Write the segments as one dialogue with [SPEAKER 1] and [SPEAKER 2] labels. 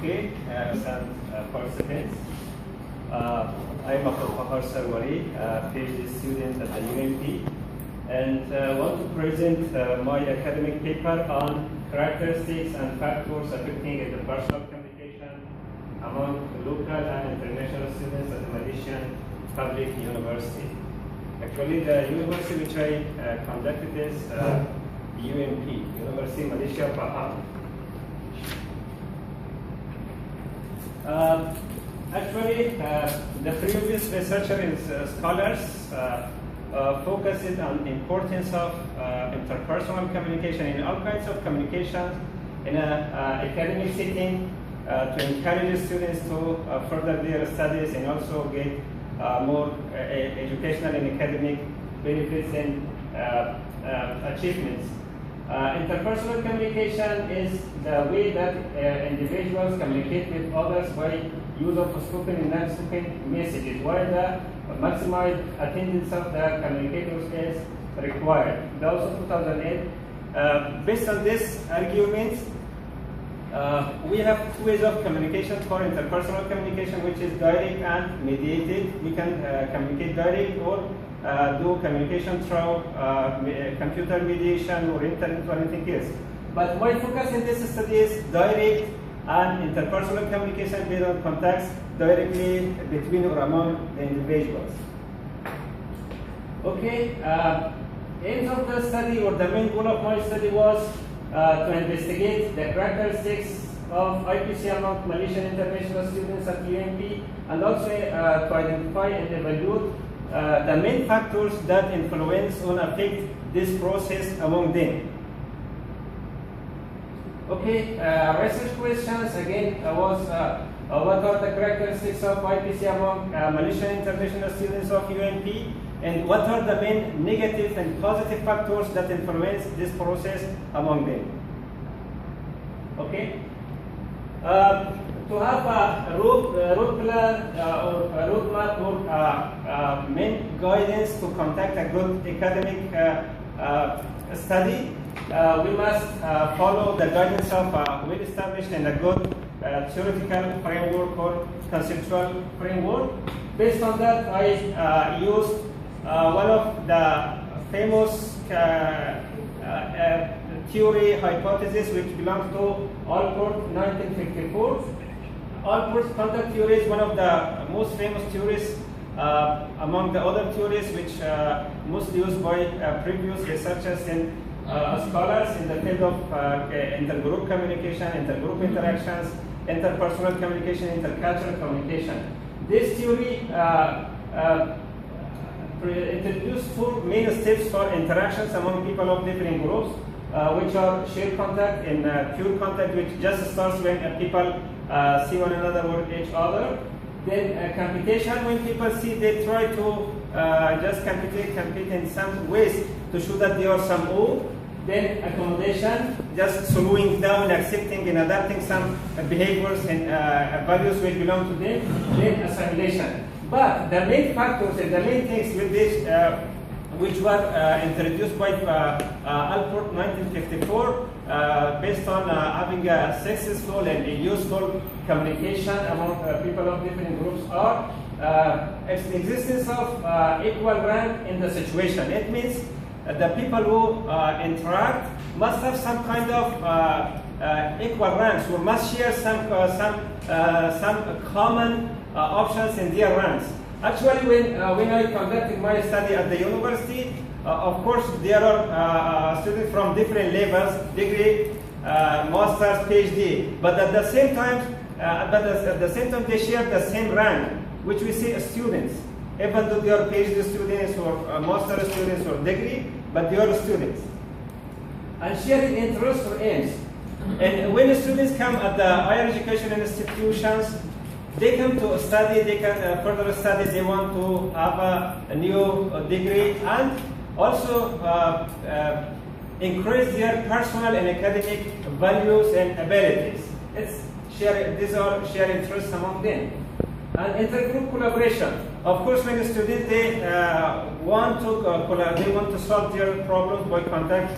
[SPEAKER 1] Okay, some participants. I am Abdulqahar Sarwari, PhD student at the UMP, and want to present my academic paper on characteristics and factors affecting interpersonal communication among local and international students at the Malaysian Public University. Actually, the university which I conducted is UMP, University Malaysia, Qahar. Actually, the previous researchers and scholars focused on the importance of interpersonal communication in all kinds of communications in an academic setting to encourage students to further their studies and also get more educational and academic benefits and achievements. Interpersonal communication is the way that individuals communicate with others by use of spoken and non-spoken messages, while the maximized attendance of the communicators is required. Those of 2008, based on this argument, we have two ways of communication for interpersonal communication, which is direct and mediated. We can communicate direct or do communication through computer mediation or internet or anything else. But my focus in this study is direct and interpersonal communication based on contacts directly between or among the individuals. Okay, aims of the study or the main goal of my study was to investigate the characteristics of IPC among Malaysian international students at UMP, and also to identify and evaluate the main factors that influence or affect this process among them. Okay, research questions again was what are the characteristics of IPC among Malaysian international students of UMP, and what are the main negative and positive factors that influence this process among them. Okay. To have a road plan or a roadmap or main guidance to conduct a good academic study, we must follow the guidance of a well-established and a good theoretical framework or conceptual framework. Based on that, I used one of the famous theory hypothesis which belongs to Allport 1954. Allport's contact theory is one of the most famous theories among the other theories which mostly used by previous researchers and scholars in the field of intergroup communication, intergroup interactions, interpersonal communication, intercultural communication. This theory introduced four main steps for interactions among people of different groups, which are shared contact and pure contact, which just starts when people see one another or each other. Then computation, when people see, they try to just compete in some ways to show that they are somehow. Then accommodation, just slowing down, accepting and adapting some behaviors and values which belong to them. Then assimilation. But the main factors and the main things with this, which were introduced by Allport 1954, based on having a successful and a useful communication among people of different groups, are the existence of equal rank in the situation. It means the people who interact must have some kind of equal ranks, or must share some common options in their ranks. Actually, when I conducted my study at the university, of course, there are students from different levels, degree, master's, PhD. But at the same time, they share the same rank, which we see as students, even though they are PhD students or master's students or degree, but they are students. And sharing interests or aims. And when the students come at the higher education institutions, they come to study, they can further study, they want to have a new degree, and also increase their personal and academic values and abilities. These are shared interests among them. And intergroup collaboration. Of course, when the students they want to solve their problems by conduct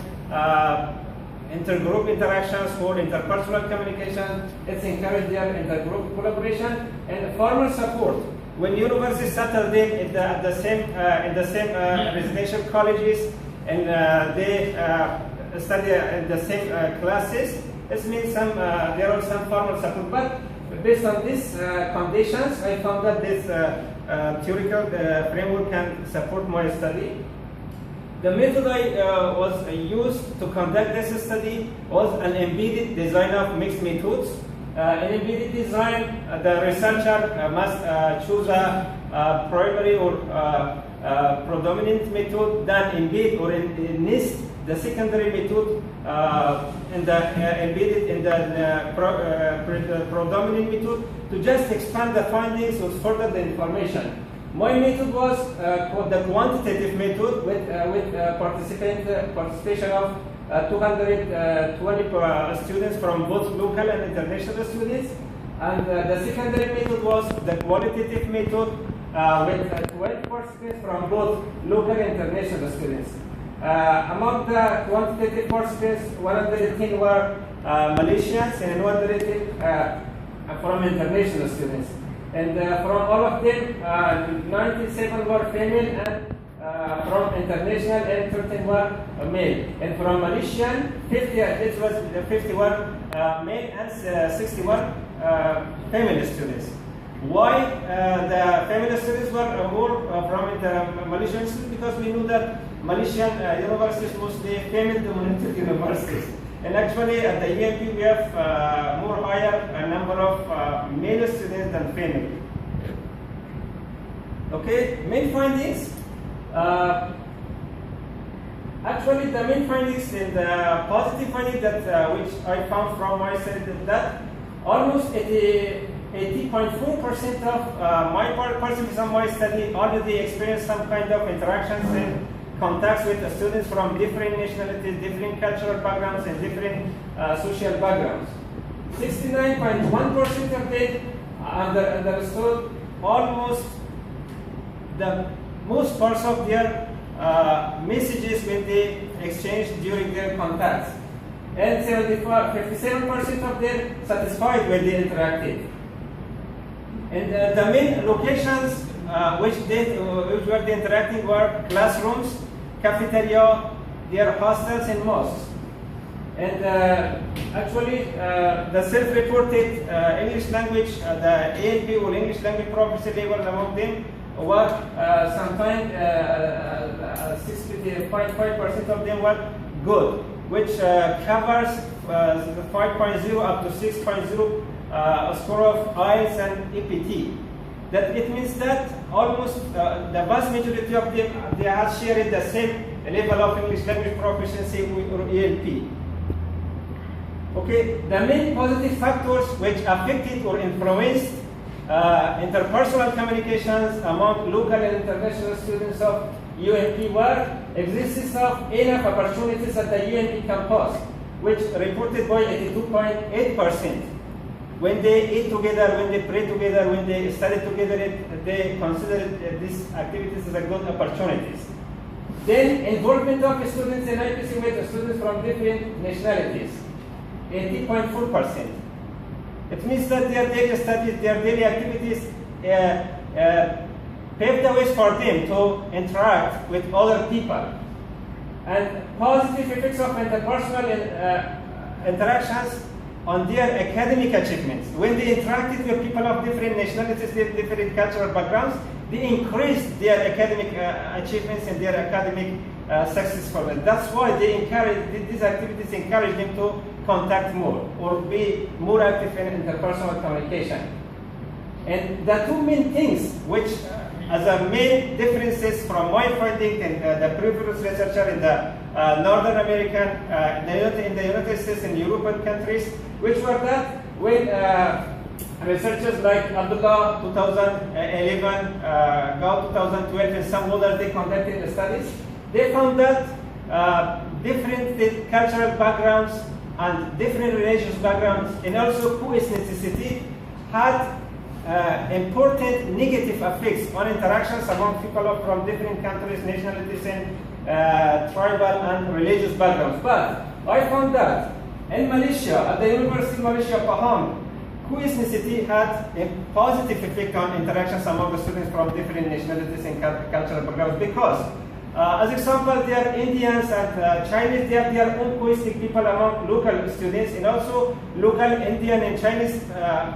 [SPEAKER 1] intergroup interactions or interpersonal communication. It's encouraged their intergroup collaboration and formal support. When universities settle them in the same residential colleges and they study in the same classes, this means there are some formal support. But based on these conditions, I found that this theoretical framework can support my study. The method I was used to conduct this study was an embedded design of mixed methods. In embedded design, the researcher must choose a primary or predominant method, then embed or nest the secondary method embedded in the predominant method to just expand the findings or further the information. My method was called the quantitative method with participation of 220 students from both local and international students. And the secondary method was the qualitative method with 12 participants from both local and international students. Among the quantitative participants, 110 were Malaysians and 110 from international students. And from all of them, 97 were female and from international and 13 were male. And from Malaysian, 51 male and 61 female students. Why the female students were more from the Malaysian students? Because we knew that Malaysian universities mostly female-dominated universities. And actually at the UMP we have more higher number of male students than female. Okay, main findings. Actually, the main findings and the positive findings that which I found from my study that almost 80.4% of my participants in my study already experienced some kind of interactions and contacts with the students from different nationalities, different cultural backgrounds, and different social backgrounds. 69.1% of them understood almost the most parts of their messages when they exchanged during their contacts. And 57% of them satisfied when they interacted. And the main locations which were they interacting were classrooms, cafeteria, their hostels, and mosques. And actually, the self-reported English language, the ALP or English language proficiency level among them were sometimes 60.5% of them were good, which covers 5.0 up to 6.0 score of IELTS and EPT. That it means that almost the vast majority of them they are sharing the same level of English language proficiency or ELP. Okay, the main positive factors which affected or influenced interpersonal communications among local and international students of UMP were existence of enough opportunities at the UMP campus, which reported by 82.8%. When they eat together, when they pray together, when they study together, they consider these activities as a good opportunities. Then involvement of students in IPC with students from different nationalities, 80.4%. It means that their daily studies, their daily activities paved the way for them to interact with other people. And positive effects of interpersonal interactions on their academic achievements. When they interacted with people of different nationalities, different cultural backgrounds, they increased their academic achievements and their academic successfulness. That's why they encourage these activities encourage them to contact more or be more active in interpersonal communication. And the two main things which as a main differences from my finding and the previous researcher in the Northern American, in the United States and European countries, which were that when researchers like Abdul 2011, Gao 2012, and some others, they conducted studies, they found that different cultural backgrounds and different religious backgrounds and also co-ethnicity had important negative effects on interactions among people from different countries, nationalities, and tribal and religious backgrounds. But I found that in Malaysia, at the University of Malaysia, Qahar, co-ethnicity had a positive effect on interactions among the students from different nationalities and cultural backgrounds because, as example, there are Indians and Chinese, they have their own co-ethnic people among local students, and also local Indian and Chinese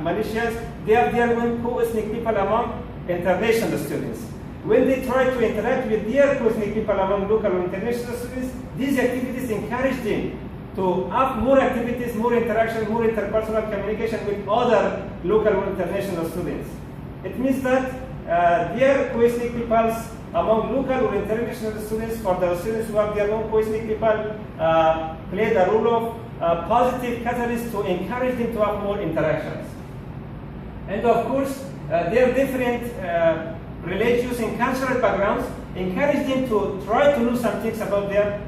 [SPEAKER 1] Malaysians, they have their own co-ethnic people among international students. When they try to interact with their co-ethnic people among local or international students, these activities encourage them to have more activities, more interaction, more interpersonal communication with other local or international students. It means that their co-ethnic peoples among local or international students, for the students who have their own co-ethnic people, play the role of positive catalyst to encourage them to have more interactions. And of course, their different religious and cultural backgrounds encourage them to try to know some things about their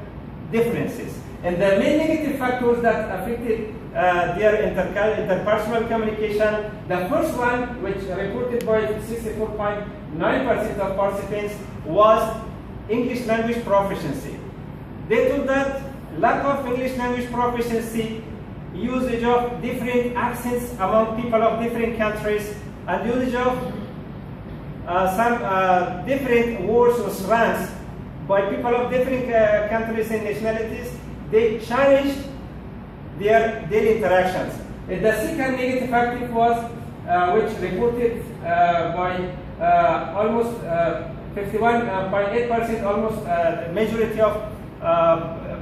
[SPEAKER 1] differences. And the main negative factors that affected their interpersonal communication, the first one, which reported by 64.9% of participants, was English language proficiency. They told that lack of English language proficiency, usage of different accents among people of different countries, and usage of some different words or slangs by people of different countries and nationalities, they challenged their daily interactions. And the second negative factor was, which reported by almost 51.8%, almost the majority of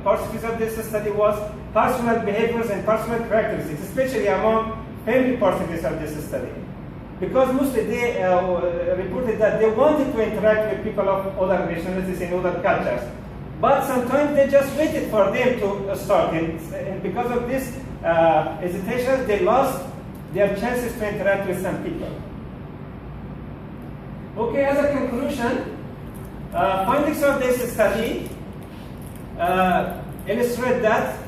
[SPEAKER 1] participants of this study, was personal behaviors and personal characteristics, especially among family participants of this study. Because mostly they reported that they wanted to interact with people of other nationalities and other cultures. But sometimes they just waited for them to start. And because of this hesitation, they lost their chances to interact with some people. Okay, as a conclusion, findings of this study illustrate that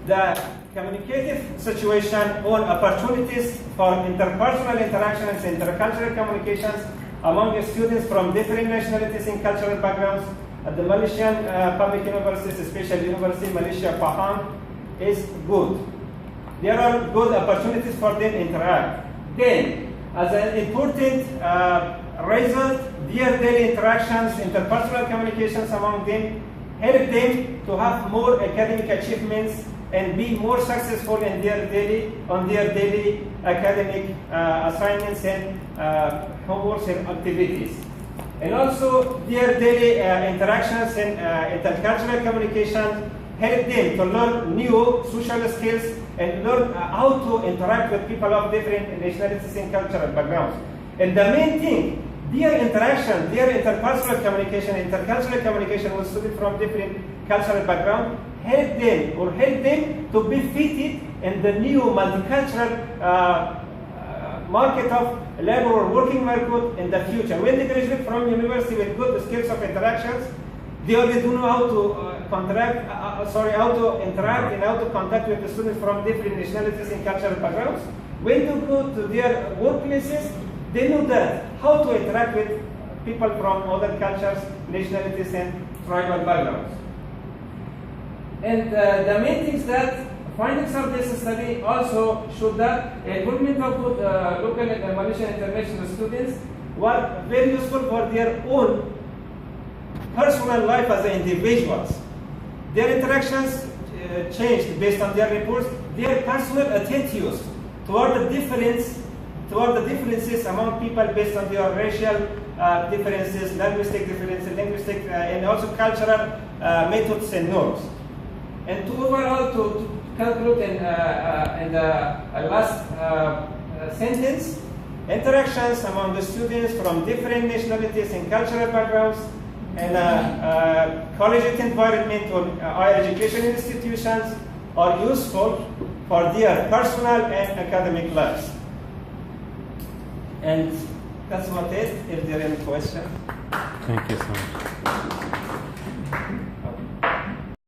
[SPEAKER 1] the communicative situation on opportunities for interpersonal interactions and intercultural communications among students from different nationalities and cultural backgrounds at the Malaysian public universities, especially University of Malaysia, Qahar, is good. There are good opportunities for them to interact. Then, as an important result, their daily interactions, interpersonal communications among them, help them to have more academic achievements and be more successful in their daily academic assignments and homeworks and activities. And also their daily interactions and intercultural communication help them to learn new social skills and learn how to interact with people of different nationalities and cultural backgrounds. And the main thing, their interaction, their interpersonal communication, intercultural communication with students from different cultural backgrounds help them to be fitted in the new multicultural market of labor or working market in the future. When they graduate from university with good skills of interactions, they already know how to how to interact and how to contact with the students from different nationalities and cultural backgrounds. When they go to their workplaces, they know that how to interact with people from other cultures, nationalities, and tribal backgrounds. And the main things that findings of this study also showed that involvement of both local and Malaysian international students were very useful for their own personal life as individuals. Their interactions changed based on their reports. Their personal attitudes toward the differences among people based on their racial differences, linguistic differences, and also cultural methods and norms. And to overall, to conclude in the last sentence, interactions among the students from different nationalities and cultural backgrounds and collegiate environment or higher education institutions are useful for their personal and academic lives. And that's what it is. If there are any questions.
[SPEAKER 2] Thank you so much.